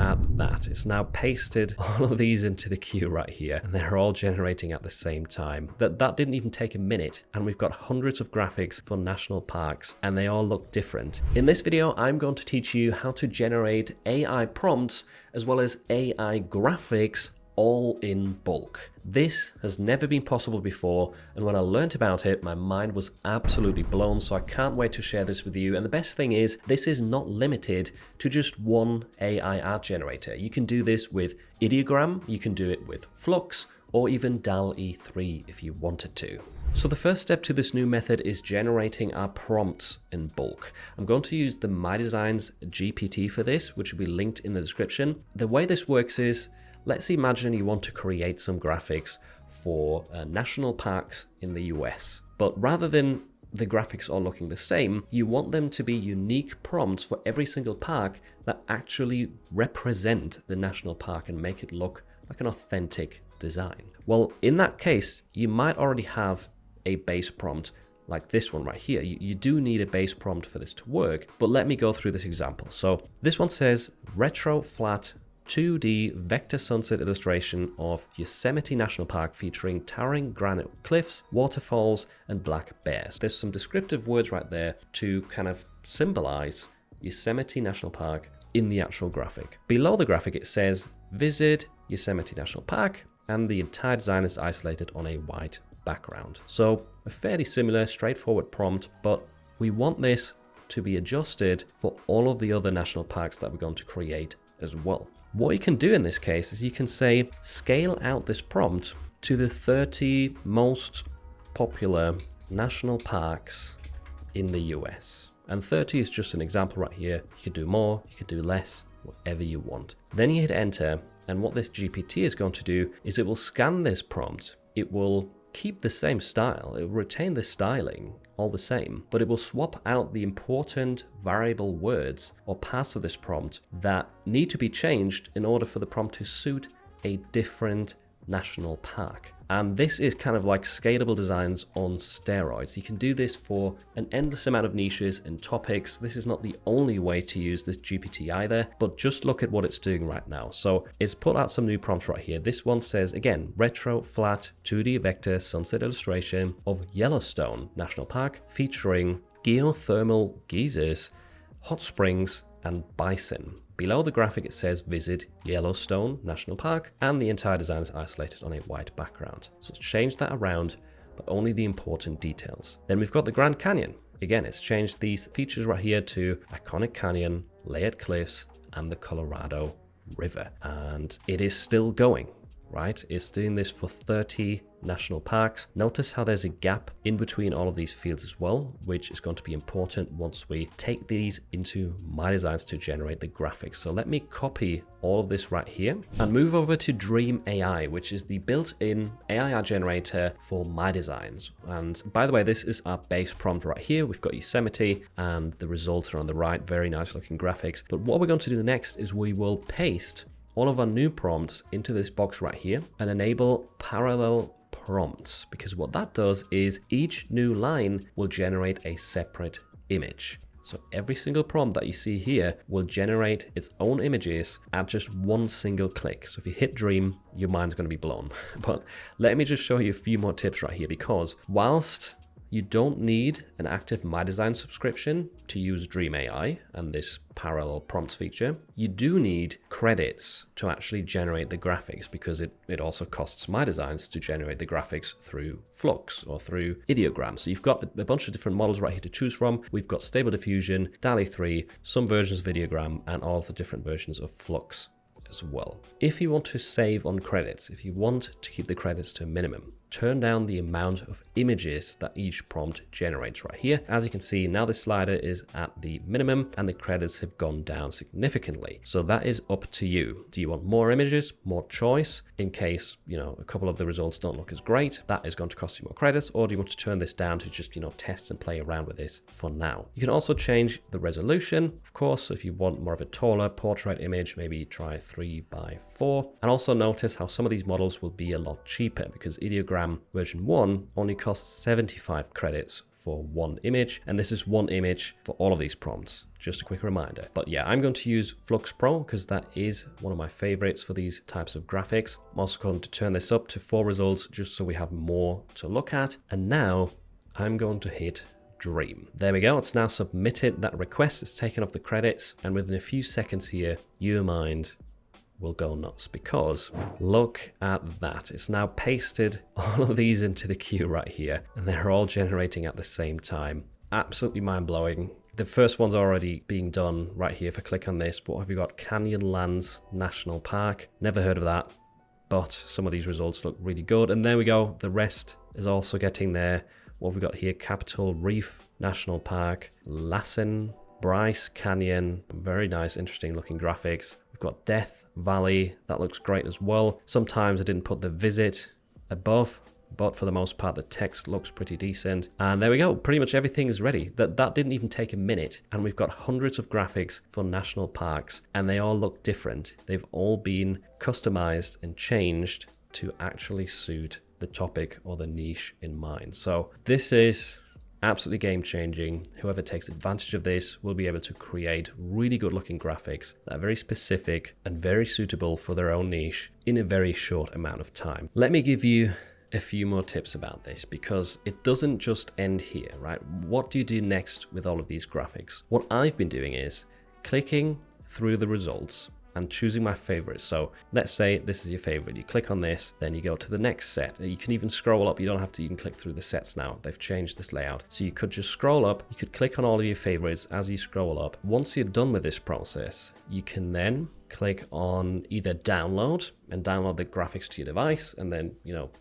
at that. It's now pasted all of these into the queue right here, and they're all generating at the same time. That didn't even take a minute, and we've got hundreds of graphics for national parks, and they all look different. In this video, I'm going to teach you how to generate AI prompts as well as AI graphics all in bulk. This has never been possible before, and when I learned about it, my mind was absolutely blown, so I can't wait to share this with you. And the best thing is, this is not limited to just one AI art generator. You can do this with Ideogram, you can do it with Flux, or even DallE-3 if you wanted to. So the first step to this new method is generating our prompts in bulk. I'm going to use the MyDesigns GPT for this, which will be linked in the description. The way this works is, let's imagine you want to create some graphics for national parks in the US. But rather than the graphics all looking the same, you want them to be unique prompts for every single park that actually represent the national park and make it look like an authentic design. Well, in that case, you might already have a base prompt like this one right here. You do need a base prompt for this to work, but let me go through this example. So this one says retro flat 2D vector sunset illustration of Yosemite National Park featuring towering granite cliffs, waterfalls, and black bears. There's some descriptive words right there to kind of symbolize Yosemite National Park in the actual graphic. Below the graphic, it says visit Yosemite National Park, and the entire design is isolated on a white background. So a fairly similar, straightforward prompt, but we want this to be adjusted for all of the other national parks that we're going to create as well. What you can do in this case is you can say, scale out this prompt to the 30 most popular national parks in the US. And 30 is just an example right here. You could do more, you could do less, whatever you want. Then you hit enter, and what this GPT is going to do is it will scan this prompt. It will keep the same style, it will retain the styling all the same, but it will swap out the important variable words or parts of this prompt that need to be changed in order for the prompt to suit a different national park. And this is kind of like scalable designs on steroids. You can do this for an endless amount of niches and topics. This is not the only way to use this GPT either, but just look at what it's doing right now. So it's put out some new prompts right here. This one says, again, retro flat 2D vector sunset illustration of Yellowstone National Park featuring geothermal geysers, hot springs, and bison. Below the graphic, it says visit Yellowstone National Park, and the entire design is isolated on a white background. So it's changed that around, but only the important details. Then we've got the Grand Canyon. Again, it's changed these features right here to iconic canyon, layered cliffs, and the Colorado River. And it is still going, right? It's doing this for 30 national parks. Notice how there's a gap in between all of these fields as well, which is going to be important once we take these into MyDesigns to generate the graphics. So let me copy all of this right here and move over to Dream AI, which is the built-in AI art generator for MyDesigns. And by the way, this is our base prompt right here. We've got Yosemite and the results are on the right. Very nice looking graphics. But what we're going to do next is we will paste all of our new prompts into this box right here and enable parallel prompts, because what that does is each new line will generate a separate image. So every single prompt that you see here will generate its own images at just one single click. So if you hit Dream, your mind's going to be blown. But let me just show you a few more tips right here, because whilst you don't need an active MyDesigns subscription to use Dream AI and this parallel prompts feature, you do need credits to actually generate the graphics, because it also costs MyDesigns to generate the graphics through Flux or through Ideogram. So you've got a bunch of different models right here to choose from. We've got Stable Diffusion, DallE-3, some versions of Ideogram, and all of the different versions of Flux as well. If you want to save on credits, if you want to keep the credits to a minimum, turn down the amount of images that each prompt generates right here. As you can see, now the slider is at the minimum and the credits have gone down significantly. So that is up to you. Do you want more images, more choice in case, a couple of the results don't look as great? That is going to cost you more credits. Or do you want to turn this down to just, test and play around with this for now? You can also change the resolution, of course. If you want more of a taller portrait image, maybe try 3:4. And also notice how some of these models will be a lot cheaper, because Ideogram version 1 only costs 75 credits for one image, and this is one image for all of these prompts. Just a quick reminder. But yeah, I'm going to use Flux Pro because that is one of my favorites for these types of graphics. I'm also going to turn this up to 4 results just so we have more to look at. And now I'm going to hit Dream. There we go. It's now submitted that request. It's taken off the credits, and within a few seconds here, your mind will go nuts because look at that. It's now pasted all of these into the queue right here, and they're all generating at the same time. Absolutely mind-blowing. The first one's already being done right here. If I click on this, what have we got? Canyonlands National Park. Never heard of that, but some of these results look really good. And there we go. The rest is also getting there. What have we got here? Capitol Reef National Park, Lassen, Bryce Canyon. Very nice, interesting looking graphics. We've got Death Valley. That looks great as well. Sometimes I didn't put the visit above, but for the most part, the text looks pretty decent. And there we go. Pretty much everything is ready. That didn't even take a minute. And we've got hundreds of graphics for national parks, and they all look different. They've all been customized and changed to actually suit the topic or the niche in mind. So this is absolutely game changing. Whoever takes advantage of this will be able to create really good looking graphics that are very specific and very suitable for their own niche in a very short amount of time. Let me give you a few more tips about this because it doesn't just end here, right? What do you do next with all of these graphics? What I've been doing is clicking through the results and choosing my favorites. So let's say this is your favorite. You click on this, then you go to the next set. You can even scroll up. You don't have to even click through the sets now. They've changed this layout. So you could just scroll up. You could click on all of your favorites as you scroll up. Once you're done with this process, you can then click on either download and download the graphics to your device and then,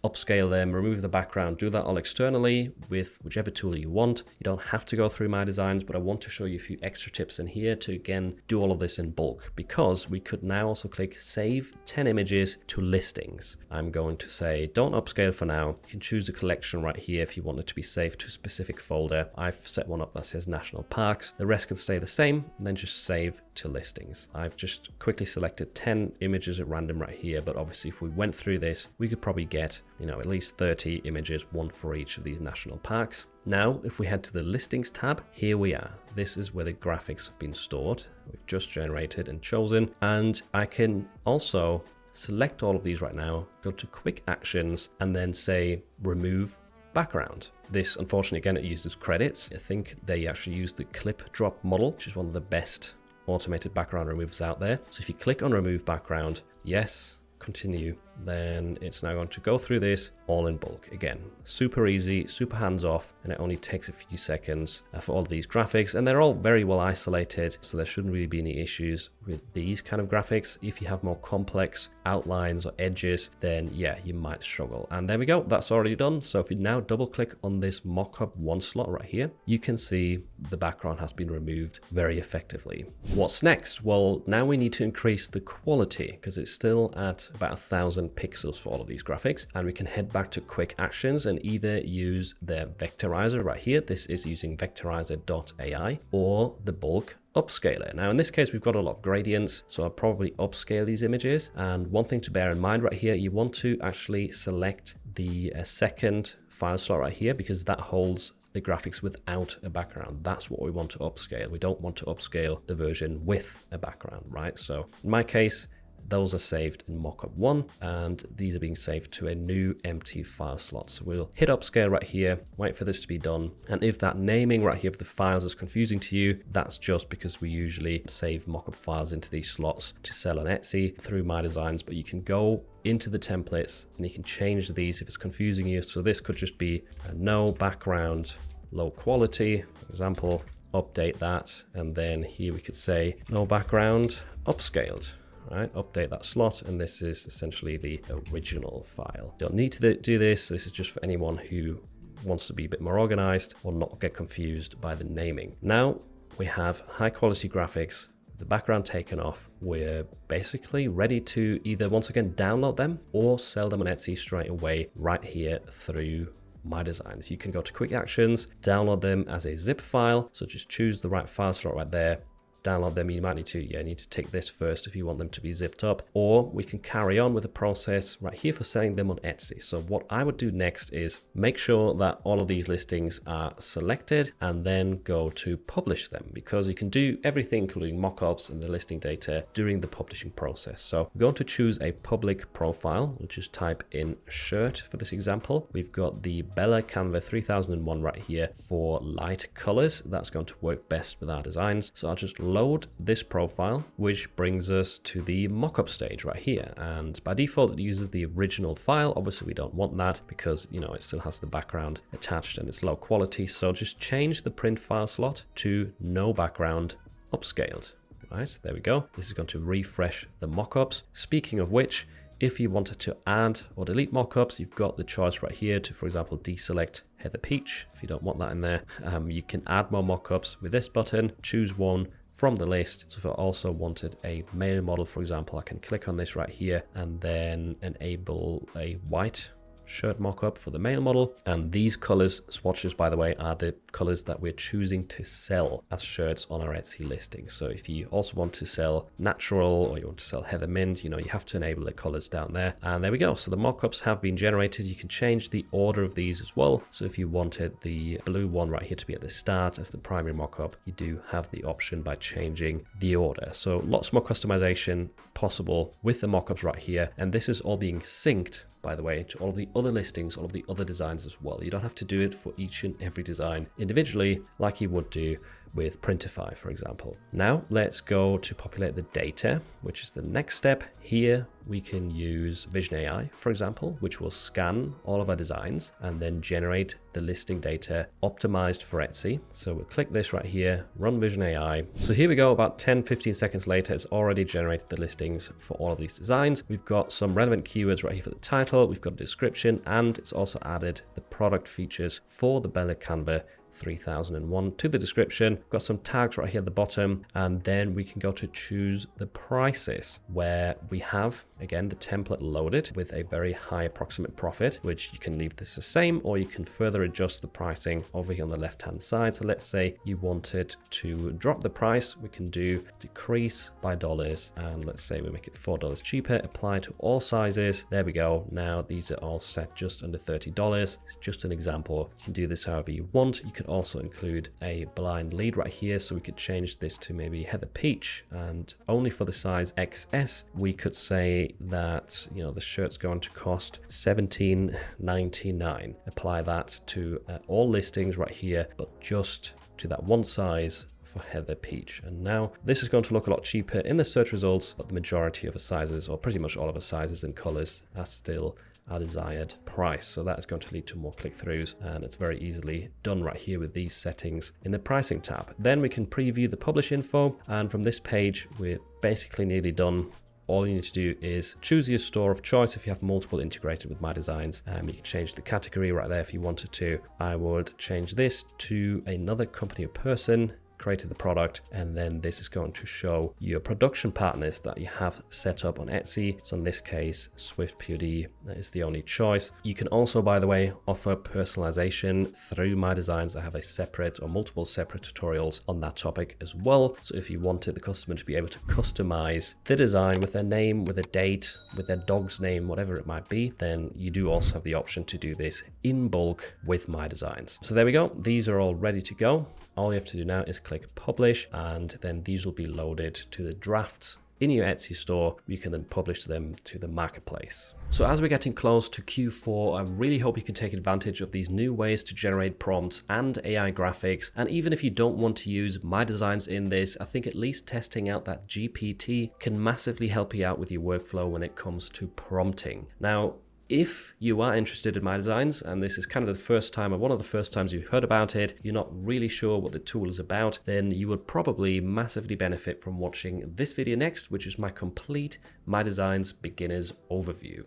upscale them, remove the background, do that all externally with whichever tool you want. You don't have to go through MyDesigns, but I want to show you a few extra tips in here to, again, do all of this in bulk because we could now also click save 10 images to listings. I'm going to say, don't upscale for now. You can choose a collection right here if you want it to be saved to a specific folder. I've set one up that says national parks. The rest can stay the same and then just save to listings. I've just quickly selected 10 images at random right here, but obviously if we went through this, we could probably get, at least 30 images, one for each of these national parks. Now, if we head to the listings tab, here we are. This is where the graphics have been stored. We've just generated and chosen, and I can also select all of these right now, go to quick actions, and then say remove background. This, unfortunately, again, it uses credits. I think they actually use the clip drop model, which is one of the best automated background removers out there. So if you click on remove background, yes, continue, then it's now going to go through this all in bulk. Again, super easy, super hands-off, and it only takes a few seconds for all of these graphics, and they're all very well isolated, so there shouldn't really be any issues with these kind of graphics. If you have more complex outlines or edges, then yeah, you might struggle. And there we go, that's already done. So if you now double click on this mockup one slot right here, you can see the background has been removed very effectively. What's next? Well, now we need to increase the quality because it's still at about 1,000 pixels for all of these graphics, and we can head back to quick actions and either use the vectorizer right here. This is using vectorizer.ai or the bulk upscaler. Now in this case we've got a lot of gradients, so I'll probably upscale these images. And one thing to bear in mind right here, you want to actually select the second file slot right here because that holds the graphics without a background. That's what we want to upscale. We don't want to upscale the version with a background, right? So in my case, those are saved in mockup 1, and these are being saved to a new empty file slot. So we'll hit upscale right here, wait for this to be done. And if that naming right here of the files is confusing to you, that's just because we usually save mockup files into these slots to sell on Etsy through MyDesigns, but you can go into the templates and you can change these if it's confusing you. So this could just be a no background, low quality, for example, update that. And then here we could say no background, upscaled. Right, update that slot, and this is essentially the original file. Don't need to do this. This is just for anyone who wants to be a bit more organized or not get confused by the naming. Now we have high quality graphics, the background taken off. We're basically ready to either once again download them or sell them on Etsy straight away right here through MyDesigns. You can go to quick actions, download them as a zip file. So just choose the right file slot right there, download them, you might need to tick this first if you want them to be zipped up, or we can carry on with the process right here for selling them on Etsy. So what I would do next is make sure that all of these listings are selected and then go to publish them, because you can do everything including mockups and the listing data during the publishing process. So we're going to choose a public profile. We'll just type in shirt for this example. We've got the Bella Canva 3001 right here for light colors. That's going to work best with our designs. So I'll just load this profile, which brings us to the mockup stage right here. And by default, it uses the original file. Obviously, we don't want that because, you know, it still has the background attached and it's low quality. So just change the print file slot to no background, upscaled. Right, there we go. This is going to refresh the mockups. Speaking of which, if you wanted to add or delete mockups, you've got the choice right here to, for example, deselect Heather Peach. If you don't want that in there, you can add more mockups with this button, choose one from the list. So if I also wanted a male model, for example, I can click on this right here and then enable a white shirt mockup for the male model. And these colors swatches, by the way, are the colors that we're choosing to sell as shirts on our Etsy listing. So if you also want to sell natural or you want to sell heather mint, you know, you have to enable the colors down there. And there we go. So the mockups have been generated. You can change the order of these as well. So if you wanted the blue one right here to be at the start as the primary mockup, you do have the option by changing the order. So lots more customization possible with the mockups right here. And this is all being synced, by the way, to all of the other listings, all of the other designs as well. You don't have to do it for each and every design individually like you would do with Printify, for example. Now let's go to populate the data, which is the next step. Here we can use Vision AI, for example, which will scan all of our designs and then generate the listing data optimized for Etsy. So we'll click this right here, run Vision AI. So here we go, about 10-15 seconds later, it's already generated the listings for all of these designs. We've got some relevant keywords right here for the title, we've got a description, and it's also added the product features for the Bella Canva 3001 to the description. We've got some tags right here at the bottom, and then we can go to choose the prices, where we have again the template loaded with a very high approximate profit, which you can leave this the same, or you can further adjust the pricing over here on the left hand side. So let's say you wanted to drop the price, we can do decrease by dollars, and let's say we make it $4 cheaper, apply to all sizes. There we go. Now these are all set just under $30. It's just an example. You can do this however you want. You can also include a blind lead right here, so we could change this to maybe Heather Peach, and only for the size XS we could say that, you know, the shirt's going to cost $17.99. Apply that to all listings right here, but just to that one size for Heather Peach. And now this is going to look a lot cheaper in the search results, but the majority of the sizes, or pretty much all of the sizes and colors, are still our desired price. So that is going to lead to more click-throughs, and it's very easily done right here with these settings in the pricing tab. Then we can preview the publish info, and from this page we're basically nearly done. All you need to do is choose your store of choice. If you have multiple integrated with MyDesigns, you can change the category right there if you wanted to. I would change this to another company or person, created the product, and then this is going to show your production partners that you have set up on Etsy. So in this case, Swift POD is the only choice. You can also, by the way, offer personalization through MyDesigns. I have a separate or multiple separate tutorials on that topic as well. So if you wanted the customer to be able to customize the design with their name, with a date, with their dog's name, whatever it might be, then you do also have the option to do this in bulk with MyDesigns. So there we go. These are all ready to go. All you have to do now is click publish, and then these will be loaded to the drafts in your Etsy store. You can then publish them to the marketplace. So as we're getting close to Q4, I really hope you can take advantage of these new ways to generate prompts and AI graphics. And even if you don't want to use MyDesigns in this, I think at least testing out that GPT can massively help you out with your workflow when it comes to prompting. Now, if you are interested in MyDesigns, and this is kind of the first time or one of the first times you've heard about it, you're not really sure what the tool is about, then you would probably massively benefit from watching this video next, which is my complete MyDesigns beginner's overview.